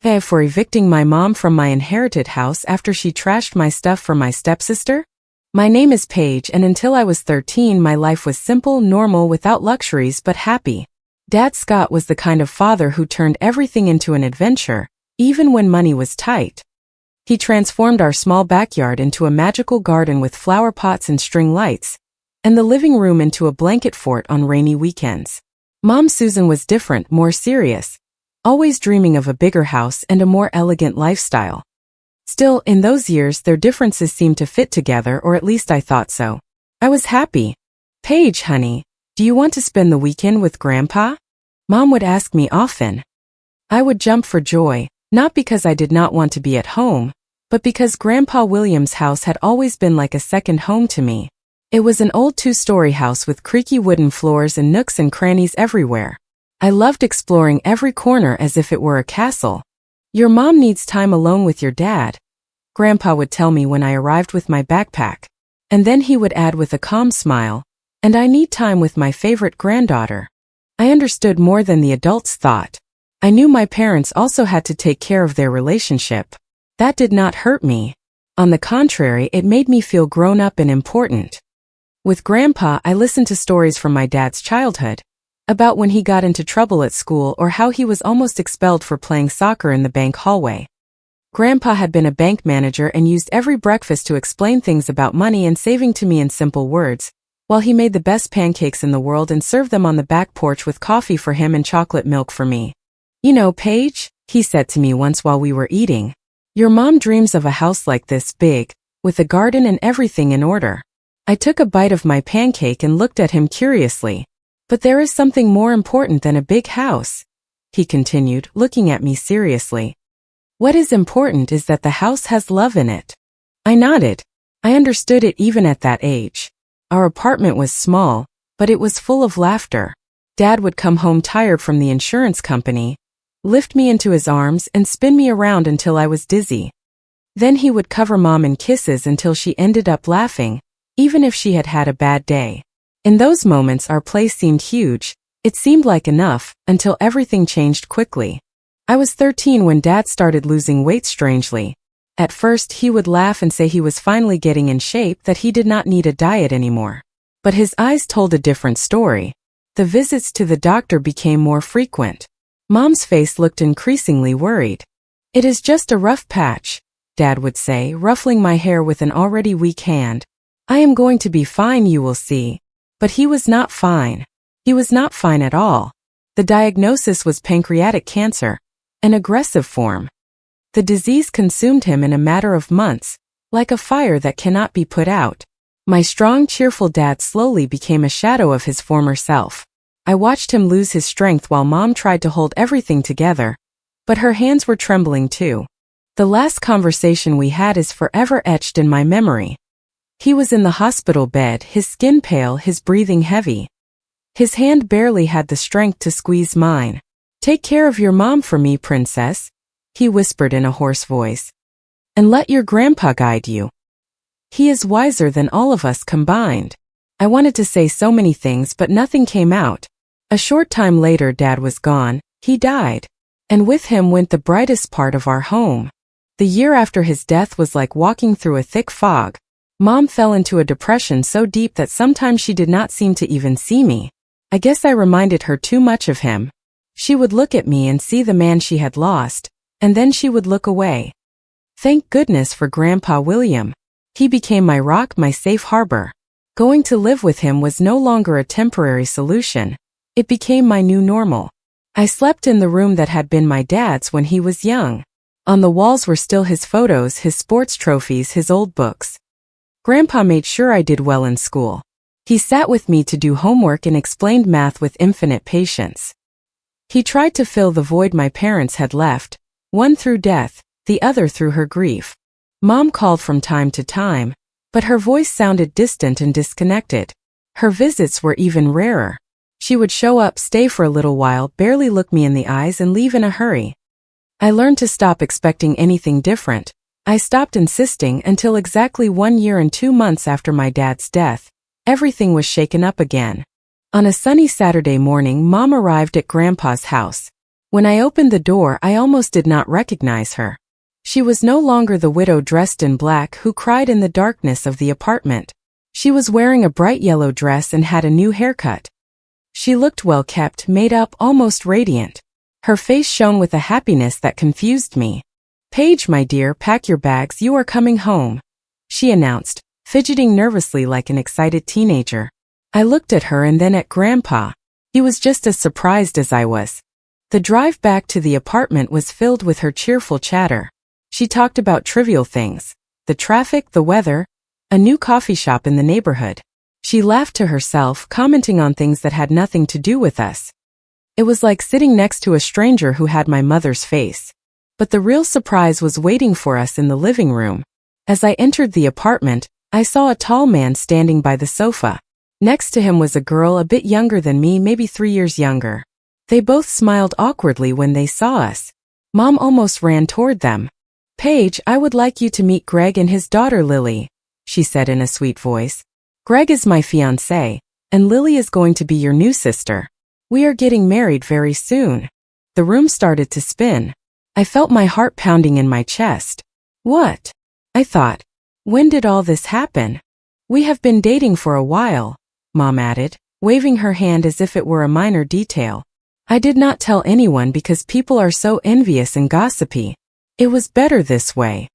For evicting my mom from my inherited house after she trashed my stuff for my stepsister? My name is Paige, and until I was 13 my life was simple, normal, without luxuries, but happy. Dad Scott was the kind of father who turned everything into an adventure, even when money was tight. He transformed our small backyard into a magical garden with flower pots and string lights, and the living room into a blanket fort on rainy weekends. Mom Susan was different, more serious, always dreaming of a bigger house and a more elegant lifestyle. Still, in those years their differences seemed to fit together, or at least I thought so. I was happy. "Paige, honey, do you want to spend the weekend with Grandpa?" Mom would ask me often. I would jump for joy, not because I did not want to be at home, but because Grandpa William's house had always been like a second home to me. It was an old 2-story house with creaky wooden floors and nooks and crannies everywhere. I loved exploring every corner as if it were a castle. "Your mom needs time alone with your dad," Grandpa would tell me when I arrived with my backpack. And then he would add with a calm smile, "And I need time with my favorite granddaughter." I understood more than the adults thought. I knew my parents also had to take care of their relationship. That did not hurt me. On the contrary, it made me feel grown up and important. With Grandpa, I listened to stories from my dad's childhood, about when he got into trouble at school or how he was almost expelled for playing soccer in the bank hallway. Grandpa had been a bank manager and used every breakfast to explain things about money and saving to me in simple words, while he made the best pancakes in the world and served them on the back porch with coffee for him and chocolate milk for me. "You know, Paige," he said to me once while we were eating, "your mom dreams of a house like this, big, with a garden and everything in order." I took a bite of my pancake and looked at him curiously. "But there is something more important than a big house," he continued, looking at me seriously. "What is important is that the house has love in it." I nodded. I understood it even at that age. Our apartment was small, but it was full of laughter. Dad would come home tired from the insurance company, lift me into his arms and spin me around until I was dizzy. Then he would cover Mom in kisses until she ended up laughing, even if she had had a bad day. In those moments our place seemed huge. It seemed like enough, until everything changed quickly. I was 13 when Dad started losing weight strangely. At first he would laugh and say he was finally getting in shape, that he did not need a diet anymore. But his eyes told a different story. The visits to the doctor became more frequent. Mom's face looked increasingly worried. "It is just a rough patch," Dad would say, ruffling my hair with an already weak hand. "I am going to be fine, you will see." But he was not fine. He was not fine at all. The diagnosis was pancreatic cancer, an aggressive form. The disease consumed him in a matter of months, like a fire that cannot be put out. My strong, cheerful dad slowly became a shadow of his former self. I watched him lose his strength while Mom tried to hold everything together, but her hands were trembling too. The last conversation we had is forever etched in my memory. He was in the hospital bed, his skin pale, his breathing heavy. His hand barely had the strength to squeeze mine. "Take care of your mom for me, princess," he whispered in a hoarse voice. "And let your grandpa guide you. He is wiser than all of us combined." I wanted to say so many things, but nothing came out. A short time later Dad was gone. He died. And with him went the brightest part of our home. The year after his death was like walking through a thick fog. Mom fell into a depression so deep that sometimes she did not seem to even see me. I guess I reminded her too much of him. She would look at me and see the man she had lost, and then she would look away. Thank goodness for Grandpa William. He became my rock, my safe harbor. Going to live with him was no longer a temporary solution. It became my new normal. I slept in the room that had been my dad's when he was young. On the walls were still his photos, his sports trophies, his old books. Grandpa made sure I did well in school. He sat with me to do homework and explained math with infinite patience. He tried to fill the void my parents had left, one through death, the other through her grief. Mom called from time to time, but her voice sounded distant and disconnected. Her visits were even rarer. She would show up, stay for a little while, barely look me in the eyes, and leave in a hurry. I learned to stop expecting anything different. I stopped insisting until exactly 1 year and 2 months after my dad's death. Everything was shaken up again. On a sunny Saturday morning, Mom arrived at Grandpa's house. When I opened the door, I almost did not recognize her. She was no longer the widow dressed in black who cried in the darkness of the apartment. She was wearing a bright yellow dress and had a new haircut. She looked well kept, made up, almost radiant. Her face shone with a happiness that confused me. "Paige, my dear, pack your bags, you are coming home," she announced, fidgeting nervously like an excited teenager. I looked at her and then at Grandpa. He was just as surprised as I was. The drive back to the apartment was filled with her cheerful chatter. She talked about trivial things: the traffic, the weather, a new coffee shop in the neighborhood. She laughed to herself, commenting on things that had nothing to do with us. It was like sitting next to a stranger who had my mother's face. But the real surprise was waiting for us in the living room. As I entered the apartment, I saw a tall man standing by the sofa. Next to him was a girl a bit younger than me, maybe 3 years younger. They both smiled awkwardly when they saw us. Mom almost ran toward them. "Paige, I would like you to meet Greg and his daughter Lily," she said in a sweet voice. "Greg is my fiancé, and Lily is going to be your new sister. We are getting married very soon." The room started to spin. I felt my heart pounding in my chest. What? I thought. When did all this happen? "We have been dating for a while," Mom added, waving her hand as if it were a minor detail. "I did not tell anyone because people are so envious and gossipy. It was better this way."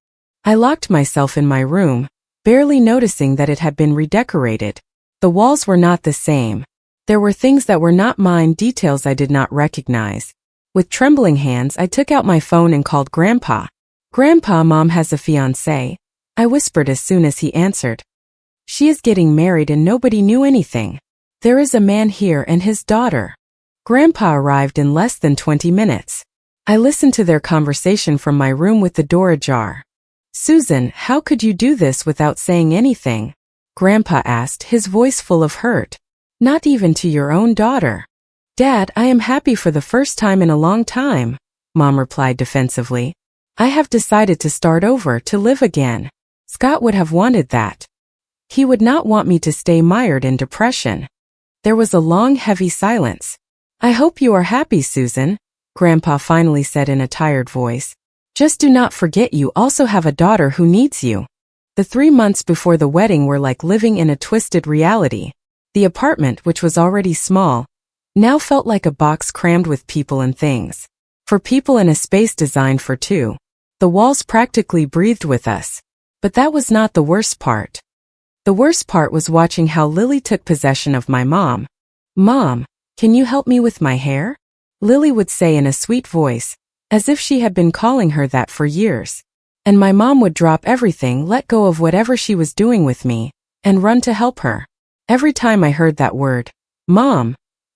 I locked myself in my room, barely noticing that it had been redecorated. The walls were not the same. There were things that were not mine, details I did not recognize. With trembling hands, I took out my phone and called Grandpa. "Grandpa, Mom has a fiancé," I whispered as soon as he answered. "She is getting married and nobody knew anything. There is a man here and his daughter." Grandpa arrived in less than 20 minutes. I listened to their conversation from my room with the door ajar. "Susan, how could you do this without saying anything?" Grandpa asked, his voice full of hurt. "Not even to your own daughter." "Dad, I am happy for the first time in a long time," Mom replied defensively. "I have decided to start over, to live again. Scott would have wanted that. He would not want me to stay mired in depression." There was a long, heavy silence. "I hope you are happy, Susan," Grandpa finally said in a tired voice. "Just do not forget you also have a daughter who needs you." The 3 months before the wedding were like living in a twisted reality. The apartment, which was already small, now felt like a box crammed with people and things. For people in a space designed for two. The walls practically breathed with us. But that was not the worst part. The worst part was watching how Lily took possession of my mom. "Mom, can you help me with my hair?" Lily would say in a sweet voice, as if she had been calling her that for years. And my mom would drop everything, let go of whatever she was doing with me, and run to help her. Every time I heard that word, "Mom,"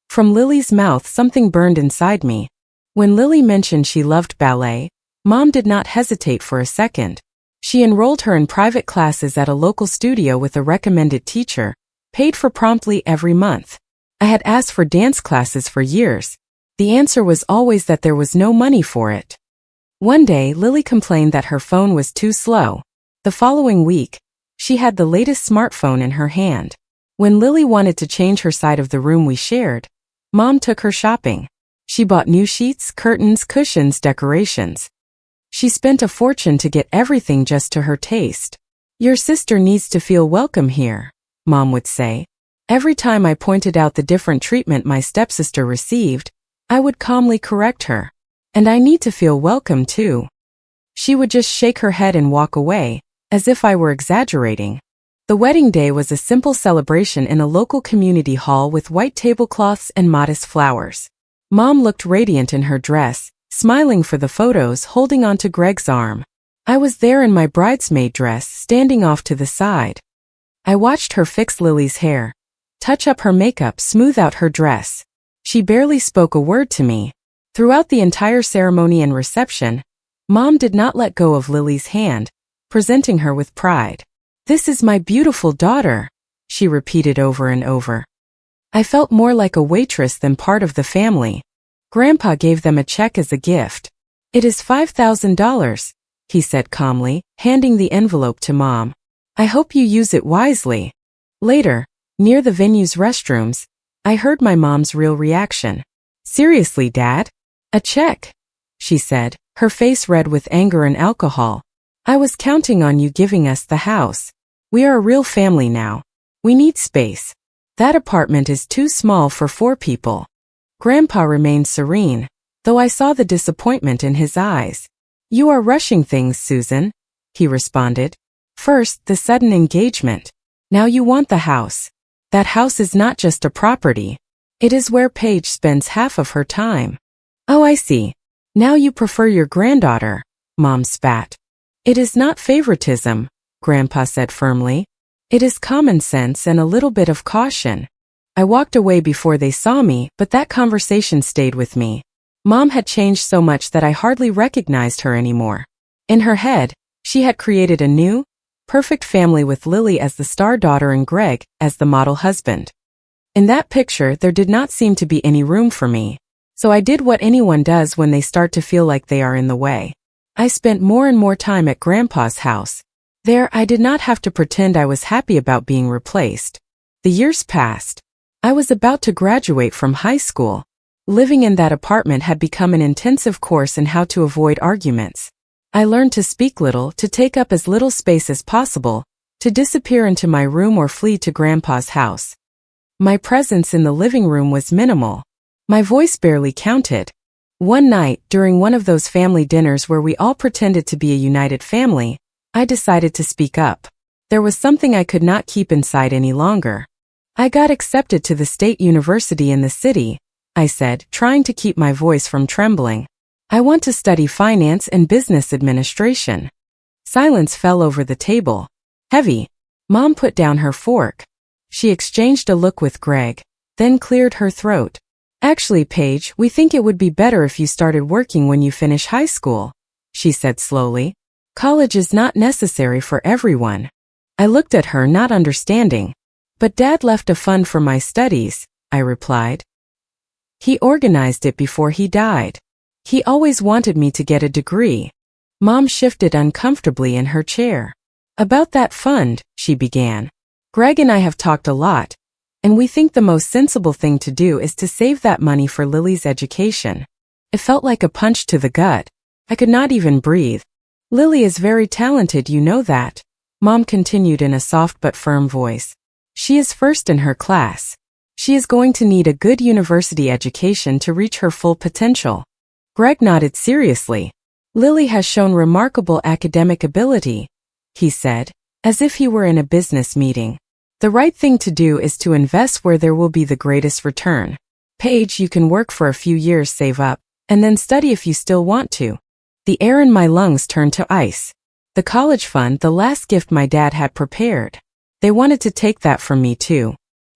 from Lily's mouth, something burned inside me. When Lily mentioned she loved ballet, Mom did not hesitate for a second. She enrolled her in private classes at a local studio with a recommended teacher, paid for promptly every month. I had asked for dance classes for years. The answer was always that there was no money for it. One day, Lily complained that her phone was too slow. The following week, she had the latest smartphone in her hand. When Lily wanted to change her side of the room we shared, Mom took her shopping. She bought new sheets, curtains, cushions, decorations. She spent a fortune to get everything just to her taste. "Your sister needs to feel welcome here," Mom would say. Every time I pointed out the different treatment my stepsister received, I would calmly correct her. "And I need to feel welcome too." She would just shake her head and walk away, as if I were exaggerating. The wedding day was a simple celebration in a local community hall with white tablecloths and modest flowers. Mom looked radiant in her dress, smiling for the photos, holding onto Greg's arm. I was there in my bridesmaid dress, standing off to the side. I watched her fix Lily's hair, touch up her makeup, smooth out her dress. She barely spoke a word to me. Throughout the entire ceremony and reception, Mom did not let go of Lily's hand, presenting her with pride. "This is my beautiful daughter," she repeated over and over. I felt more like a waitress than part of the family. Grandpa gave them a check as a gift. "It is $5,000, he said calmly, handing the envelope to Mom. "I hope you use it wisely." Later, near the venue's restrooms, I heard my mom's real reaction. "Seriously, Dad? A check, she said, her face red with anger and alcohol. I was counting on you giving us the house. We are a real family now. We need space. That apartment is too small for 4 people. Grandpa remained serene, though I saw the disappointment in his eyes. You are rushing things, Susan, he responded. First, the sudden engagement. Now you want the house. That house is not just a property. It is where Paige spends half of her time. Oh, I see. Now you prefer your granddaughter, Mom spat. It is not favoritism, Grandpa said firmly. It is common sense and a little bit of caution. I walked away before they saw me, but that conversation stayed with me. Mom had changed so much that I hardly recognized her anymore. In her head, she had created a new, perfect family with Lily as the star daughter and Greg as the model husband. In that picture, there did not seem to be any room for me. So I did what anyone does when they start to feel like they are in the way. I spent more and more time at Grandpa's house. There, I did not have to pretend I was happy about being replaced. The years passed. I was about to graduate from high school. Living in that apartment had become an intensive course in how to avoid arguments. I learned to speak little, to take up as little space as possible, to disappear into my room or flee to Grandpa's house. My presence in the living room was minimal. My voice barely counted. One night, during one of those family dinners where we all pretended to be a united family, I decided to speak up. There was something I could not keep inside any longer. I got accepted to the state university in the city, I said, trying to keep my voice from trembling. I want to study finance and business administration. Silence fell over the table. Heavy. Mom put down her fork. She exchanged a look with Greg, then cleared her throat. Actually, Paige, we think it would be better if you started working when you finish high school, she said slowly. College is not necessary for everyone. I looked at her, not understanding. But Dad left a fund for my studies, I replied. He organized it before he died. He always wanted me to get a degree. Mom shifted uncomfortably in her chair. About that fund, she began. Greg and I have talked a lot, and we think the most sensible thing to do is to save that money for Lily's education. It felt like a punch to the gut. I could not even breathe. Lily is very talented, you know that, Mom continued in a soft but firm voice. She is first in her class. She is going to need a good university education to reach her full potential. Greg nodded seriously. Lily has shown remarkable academic ability, he said, as if he were in a business meeting. The right thing to do is to invest where there will be the greatest return. Paige, you can work for a few years, save up, and then study if you still want to. The air in my lungs turned to ice. The college fund, the last gift my dad had prepared. They wanted to take that from me too.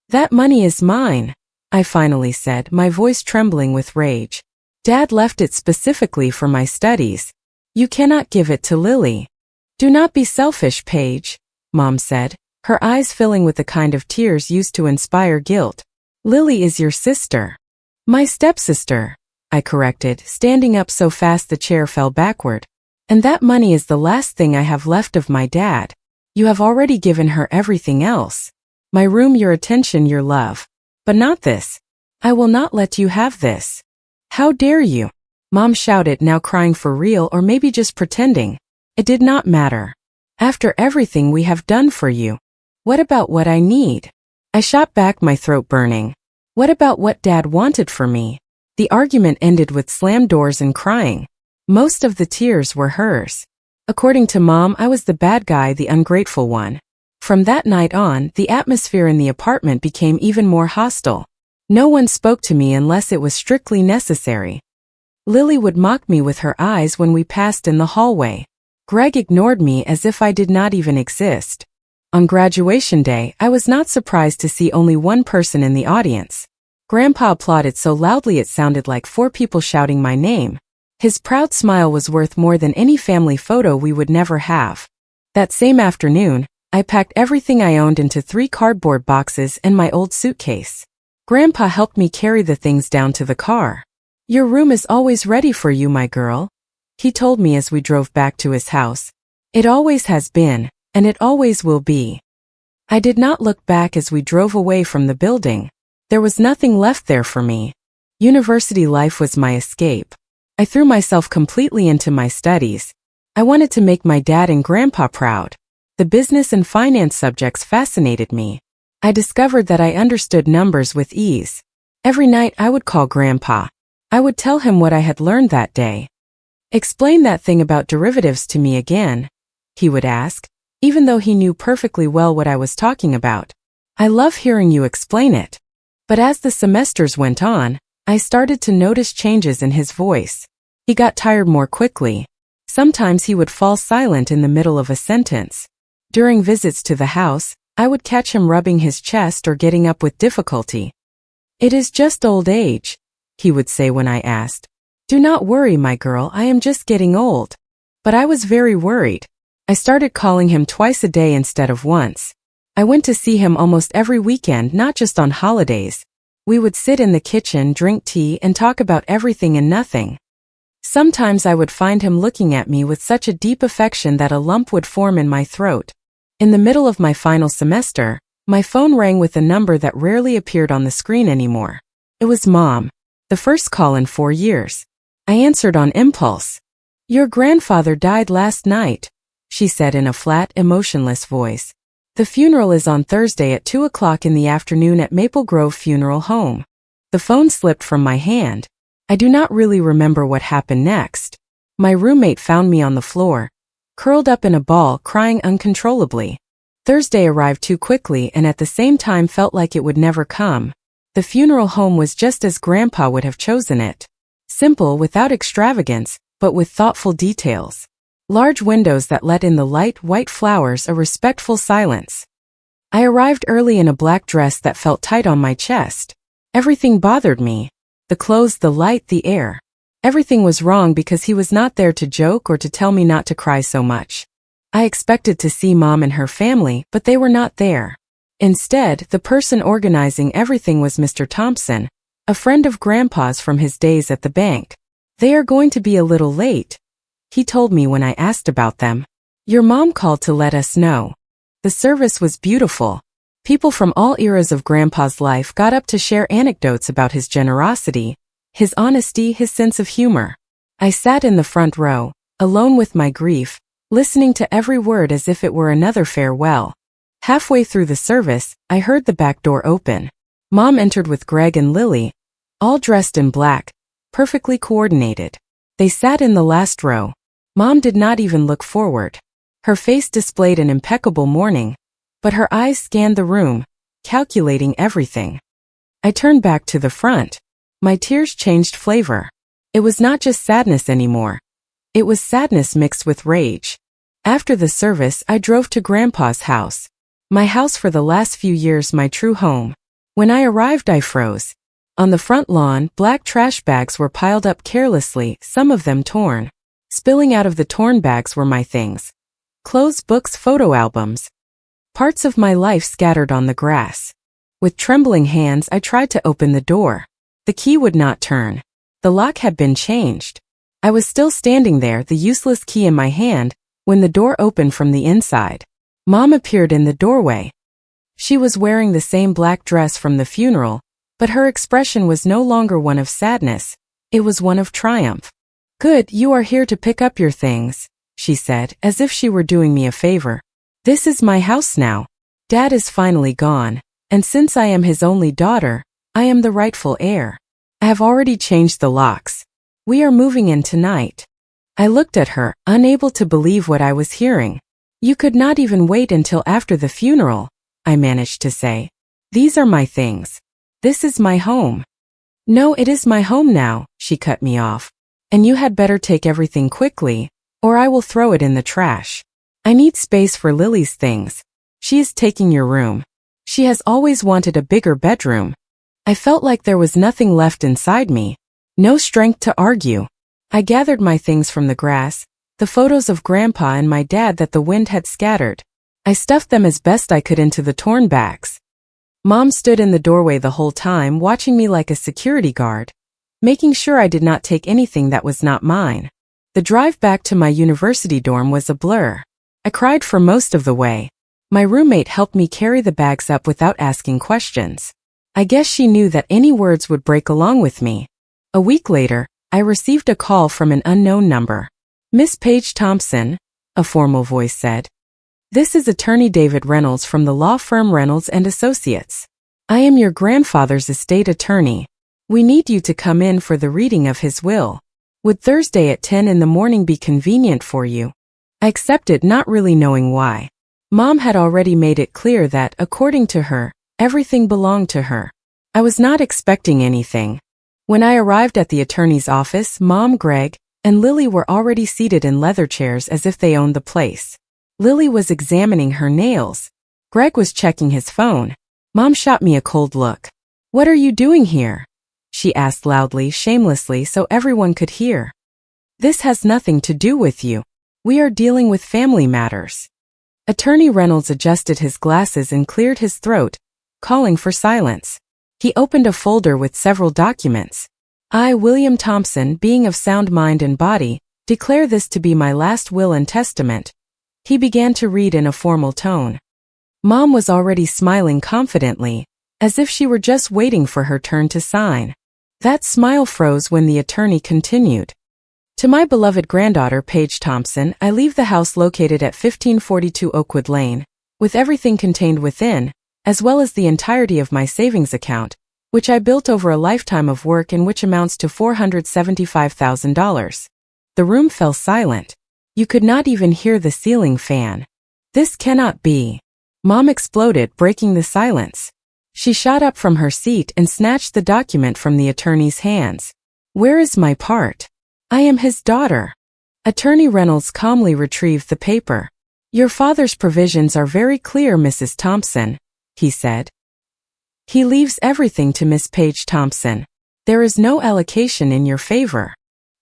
That money is mine, I finally said, my voice trembling with rage. Dad left it specifically for my studies. You cannot give it to Lily. Do not be selfish, Paige, Mom said, her eyes filling with the kind of tears used to inspire guilt. Lily is your sister. My stepsister, I corrected, standing up so fast the chair fell backward. And that money is the last thing I have left of my dad. You have already given her everything else. My room, your attention, your love. But not this. I will not let you have this. How dare you? Mom shouted, now crying for real or maybe just pretending. It did not matter. After everything we have done for you. What about what I need? I shot back, my throat burning. What about what Dad wanted for me? The argument ended with slammed doors and crying. Most of the tears were hers. According to Mom, I was the bad guy, the ungrateful one. From that night on, the atmosphere in the apartment became even more hostile. No one spoke to me unless it was strictly necessary. Lily would mock me with her eyes when we passed in the hallway. Greg ignored me as if I did not even exist. On graduation day, I was not surprised to see only one person in the audience. Grandpa applauded so loudly it sounded like 4 people shouting my name. His proud smile was worth more than any family photo we would never have. That same afternoon, I packed everything I owned into 3 cardboard boxes and my old suitcase. Grandpa helped me carry the things down to the car. Your room is always ready for you, my girl, he told me as we drove back to his house. It always has been, and it always will be. I did not look back as we drove away from the building. There was nothing left there for me. University life was my escape. I threw myself completely into my studies. I wanted to make my dad and grandpa proud. The business and finance subjects fascinated me. I discovered that I understood numbers with ease. Every night I would call Grandpa. I would tell him what I had learned that day. "Explain that thing about derivatives to me again," he would ask, even though he knew perfectly well what I was talking about. "I love hearing you explain it." But as the semesters went on, I started to notice changes in his voice. He got tired more quickly. Sometimes he would fall silent in the middle of a sentence. During visits to the house, I would catch him rubbing his chest or getting up with difficulty. "It is just old age," he would say when I asked. "Do not worry, my girl, I am just getting old." But I was very worried. I started calling him twice a day instead of once. I went to see him almost every weekend, not just on holidays. We would sit in the kitchen, drink tea, and talk about everything and nothing. Sometimes I would find him looking at me with such a deep affection that a lump would form in my throat. In the middle of my final semester, my phone rang with a number that rarely appeared on the screen anymore. It was Mom. The first call in 4 years. I answered on impulse. "Your grandfather died last night," she said in a flat, emotionless voice. "The funeral is on Thursday at 2 o'clock in the afternoon at Maple Grove Funeral Home." The phone slipped from my hand. I do not really remember what happened next. My roommate found me on the floor, curled up in a ball, crying uncontrollably. Thursday arrived too quickly and at the same time felt like it would never come. The funeral home was just as Grandpa would have chosen it. Simple, without extravagance, but with thoughtful details. Large windows that let in the light, white flowers, a respectful silence. I arrived early in a black dress that felt tight on my chest. Everything bothered me. The clothes, the light, the air. Everything was wrong because he was not there to joke or to tell me not to cry so much. I expected to see Mom and her family, but they were not there. Instead, the person organizing everything was Mr. Thompson, a friend of Grandpa's from his days at the bank. "They are going to be a little late," he told me when I asked about them. "Your mom called to let us know." The service was beautiful. People from all eras of Grandpa's life got up to share anecdotes about his generosity, his honesty, his sense of humor. I sat in the front row, alone with my grief, listening to every word as if it were another farewell. Halfway through the service, I heard the back door open. Mom entered with Greg and Lily, all dressed in black, perfectly coordinated. They sat in the last row. Mom did not even look forward. Her face displayed an impeccable mourning, but her eyes scanned the room, calculating everything. I turned back to the front. My tears changed flavor. It was not just sadness anymore. It was sadness mixed with rage. After the service, I drove to Grandpa's house. My house for the last few years, my true home. When I arrived, I froze. On the front lawn, black trash bags were piled up carelessly, some of them torn. Spilling out of the torn bags were my things. Clothes, books, photo albums. Parts of my life scattered on the grass. With trembling hands, I tried to open the door. The key would not turn. The lock had been changed. I was still standing there, the useless key in my hand, when the door opened from the inside. Mom appeared in the doorway. She was wearing the same black dress from the funeral, but her expression was no longer one of sadness. It was one of triumph. "Good, you are here to pick up your things," she said, as if she were doing me a favor. "This is my house now. Dad is finally gone, and since I am his only daughter, I am the rightful heir. I have already changed the locks. We are moving in tonight." I looked at her, unable to believe what I was hearing. "You could not even wait until after the funeral," I managed to say. "These are my things. This is my home." "No, it is my home now," she cut me off. "And you had better take everything quickly, or I will throw it in the trash. I need space for Lily's things. She is taking your room. She has always wanted a bigger bedroom." I felt like there was nothing left inside me. No strength to argue. I gathered my things from the grass, the photos of Grandpa and my dad that the wind had scattered. I stuffed them as best I could into the torn bags. Mom stood in the doorway the whole time, watching me like a security guard, making sure I did not take anything that was not mine. The drive back to my university dorm was a blur. I cried for most of the way. My roommate helped me carry the bags up without asking questions. I guess she knew that any words would break along with me. A week later, I received a call from an unknown number. Miss Paige Thompson, a formal voice said. This is Attorney David Reynolds from the law firm Reynolds and Associates. I am your grandfather's estate attorney. We need you to come in for the reading of his will. Would Thursday at 10 in the morning be convenient for you? I accepted, not really knowing why. Mom had already made it clear that, according to her, everything belonged to her. I was not expecting anything. When I arrived at the attorney's office, Mom, Greg, and Lily were already seated in leather chairs as if they owned the place. Lily was examining her nails. Greg was checking his phone. Mom shot me a cold look. What are you doing here? She asked loudly, shamelessly, so everyone could hear. This has nothing to do with you. We are dealing with family matters. Attorney Reynolds adjusted his glasses and cleared his throat, calling for silence. He opened a folder with several documents. I, William Thompson, being of sound mind and body, declare this to be my last will and testament. He began to read in a formal tone. Mom was already smiling confidently, as if she were just waiting for her turn to sign. That smile froze when the attorney continued. To my beloved granddaughter Paige Thompson, I leave the house located at 1542 Oakwood Lane, with everything contained within, as well as the entirety of my savings account, which I built over a lifetime of work and which amounts to $475,000. The room fell silent. You could not even hear the ceiling fan. This cannot be. Mom exploded, breaking the silence. She shot up from her seat and snatched the document from the attorney's hands. Where is my part? I am his daughter. Attorney Reynolds calmly retrieved the paper. Your father's provisions are very clear, Mrs. Thompson, he said. He leaves everything to Miss Paige Thompson. There is no allocation in your favor.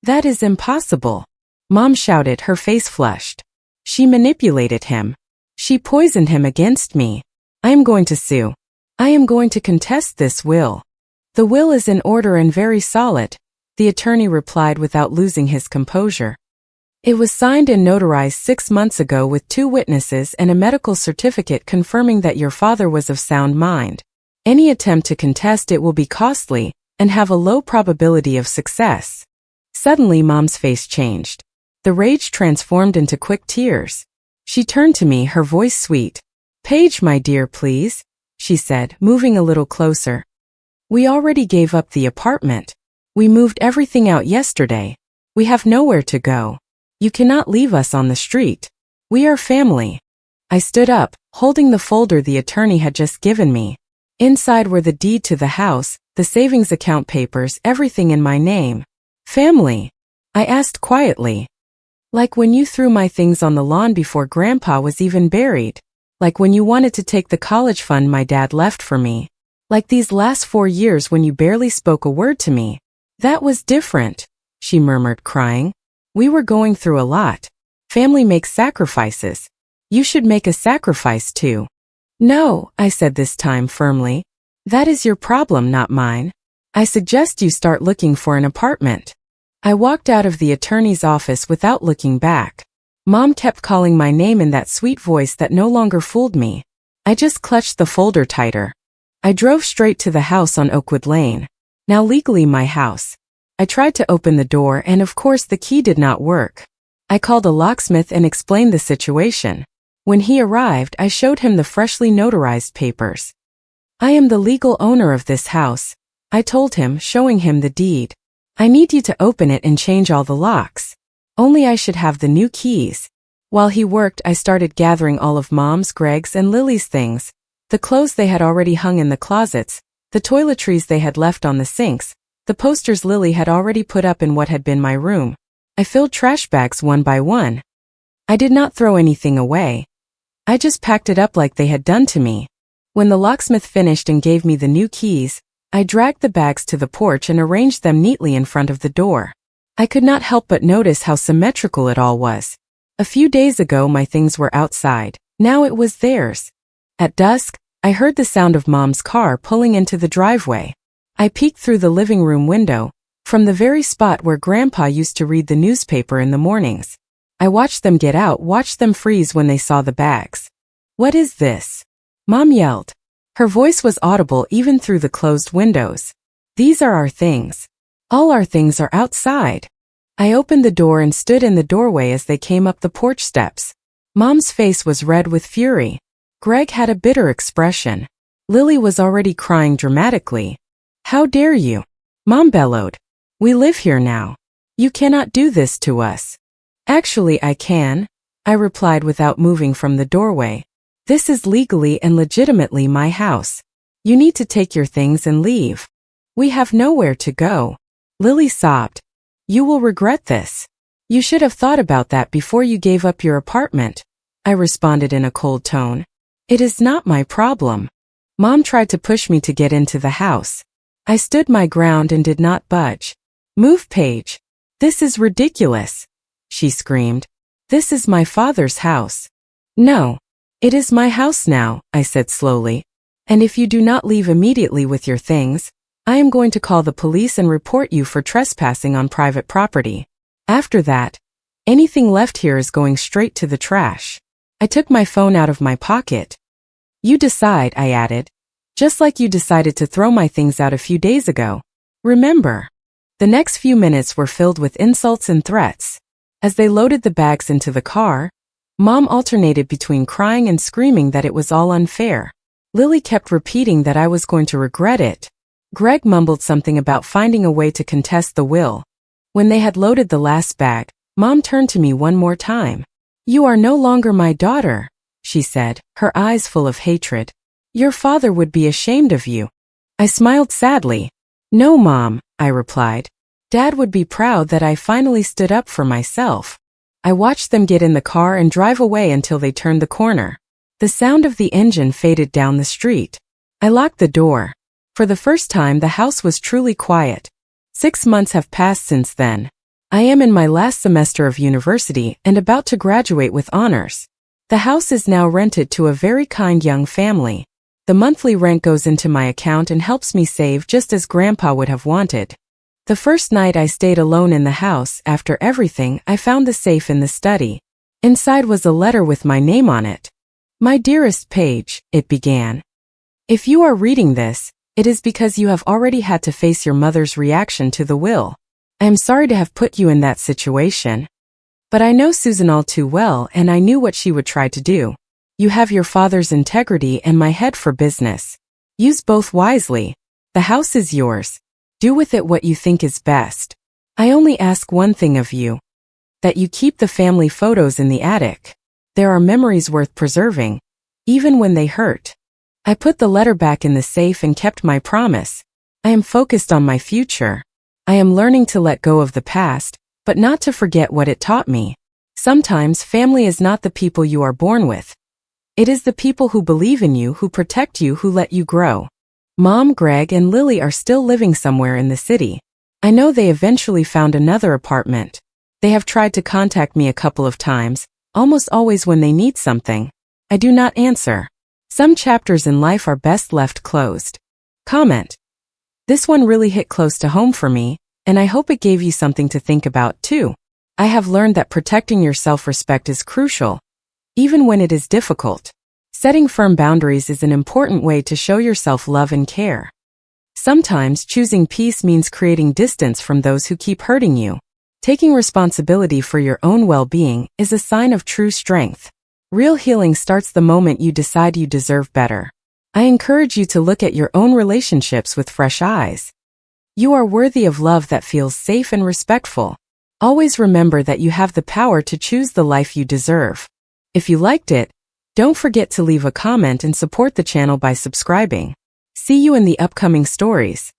That is impossible. Mom shouted, her face flushed. She manipulated him. She poisoned him against me. I am going to sue. I am going to contest this will. The will is in order and very solid, the attorney replied without losing his composure. It was signed and notarized 6 months ago with 2 witnesses and a medical certificate confirming that your father was of sound mind. Any attempt to contest it will be costly and have a low probability of success. Suddenly Mom's face changed. The rage transformed into quick tears. She turned to me, her voice sweet. Paige, my dear, please, she said, moving a little closer. We already gave up the apartment. We moved everything out yesterday. We have nowhere to go. You cannot leave us on the street. We are family. I stood up, holding the folder the attorney had just given me. Inside were the deed to the house, the savings account papers, everything in my name. Family? I asked quietly. Like when you threw my things on the lawn before Grandpa was even buried. Like when you wanted to take the college fund my dad left for me. Like these last 4 years when you barely spoke a word to me. That was different, she murmured, crying. We were going through a lot. Family makes sacrifices. You should make a sacrifice too. No, I said this time firmly. That is your problem, not mine. I suggest you start looking for an apartment. I walked out of the attorney's office without looking back. Mom kept calling my name in that sweet voice that no longer fooled me. I just clutched the folder tighter. I drove straight to the house on Oakwood Lane. Now legally my house. I tried to open the door and of course the key did not work. I called a locksmith and explained the situation. When he arrived, I showed him the freshly notarized papers. I am the legal owner of this house, I told him, showing him the deed. I need you to open it and change all the locks. Only I should have the new keys. While he worked, I started gathering all of Mom's, Greg's, and Lily's things, the clothes they had already hung in the closets, the toiletries they had left on the sinks, the posters Lily had already put up in what had been my room. I filled trash bags one by one. I did not throw anything away. I just packed it up like they had done to me. When the locksmith finished and gave me the new keys, I dragged the bags to the porch and arranged them neatly in front of the door. I could not help but notice how symmetrical it all was. A few days ago my things were outside, now it was theirs. At dusk, I heard the sound of Mom's car pulling into the driveway. I peeked through the living room window, from the very spot where Grandpa used to read the newspaper in the mornings. I watched them get out, watched them freeze when they saw the bags. What is this? Mom yelled. Her voice was audible even through the closed windows. These are our things. All our things are outside. I opened the door and stood in the doorway as they came up the porch steps. Mom's face was red with fury. Greg had a bitter expression. Lily was already crying dramatically. How dare you? Mom bellowed. We live here now. You cannot do this to us. Actually, I can, I replied without moving from the doorway. This is legally and legitimately my house. You need to take your things and leave. We have nowhere to go. Lily sobbed. You will regret this. You should have thought about that before you gave up your apartment, I responded in a cold tone. It is not my problem. Mom tried to push me to get into the house. I stood my ground and did not budge. Move, Paige. This is ridiculous, she screamed. This is my father's house. No. It is my house now, I said slowly. And if you do not leave immediately with your things, I am going to call the police and report you for trespassing on private property. After that, anything left here is going straight to the trash. I took my phone out of my pocket. You decide, I added. Just like you decided to throw my things out a few days ago. Remember? The next few minutes were filled with insults and threats. As they loaded the bags into the car, Mom alternated between crying and screaming that it was all unfair. Lily kept repeating that I was going to regret it. Greg mumbled something about finding a way to contest the will. When they had loaded the last bag, Mom turned to me one more time. You are no longer my daughter, she said, her eyes full of hatred. Your father would be ashamed of you. I smiled sadly. No, Mom, I replied. Dad would be proud that I finally stood up for myself. I watched them get in the car and drive away until they turned the corner. The sound of the engine faded down the street. I locked the door. For the first time, the house was truly quiet. 6 months have passed since then. I am in my last semester of university and about to graduate with honors. The house is now rented to a very kind young family. The monthly rent goes into my account and helps me save just as Grandpa would have wanted. The first night I stayed alone in the house, after everything, I found the safe in the study. Inside was a letter with my name on it. My dearest Paige, it began. If you are reading this, it is because you have already had to face your mother's reaction to the will. I am sorry to have put you in that situation. But I know Susan all too well, and I knew what she would try to do. You have your father's integrity and my head for business. Use both wisely. The house is yours. Do with it what you think is best. I only ask one thing of you. That you keep the family photos in the attic. There are memories worth preserving, even when they hurt. I put the letter back in the safe and kept my promise. I am focused on my future. I am learning to let go of the past, but not to forget what it taught me. Sometimes family is not the people you are born with. It is the people who believe in you, who protect you, who let you grow. Mom, Greg, and Lily are still living somewhere in the city. I know they eventually found another apartment. They have tried to contact me a couple of times, almost always when they need something. I do not answer. Some chapters in life are best left closed. Comment. This one really hit close to home for me, and I hope it gave you something to think about too. I have learned that protecting your self-respect is crucial, even when it is difficult. Setting firm boundaries is an important way to show yourself love and care. Sometimes choosing peace means creating distance from those who keep hurting you. Taking responsibility for your own well-being is a sign of true strength. Real healing starts the moment you decide you deserve better. I encourage you to look at your own relationships with fresh eyes. You are worthy of love that feels safe and respectful. Always remember that you have the power to choose the life you deserve. If you liked it, don't forget to leave a comment and support the channel by subscribing. See you in the upcoming stories.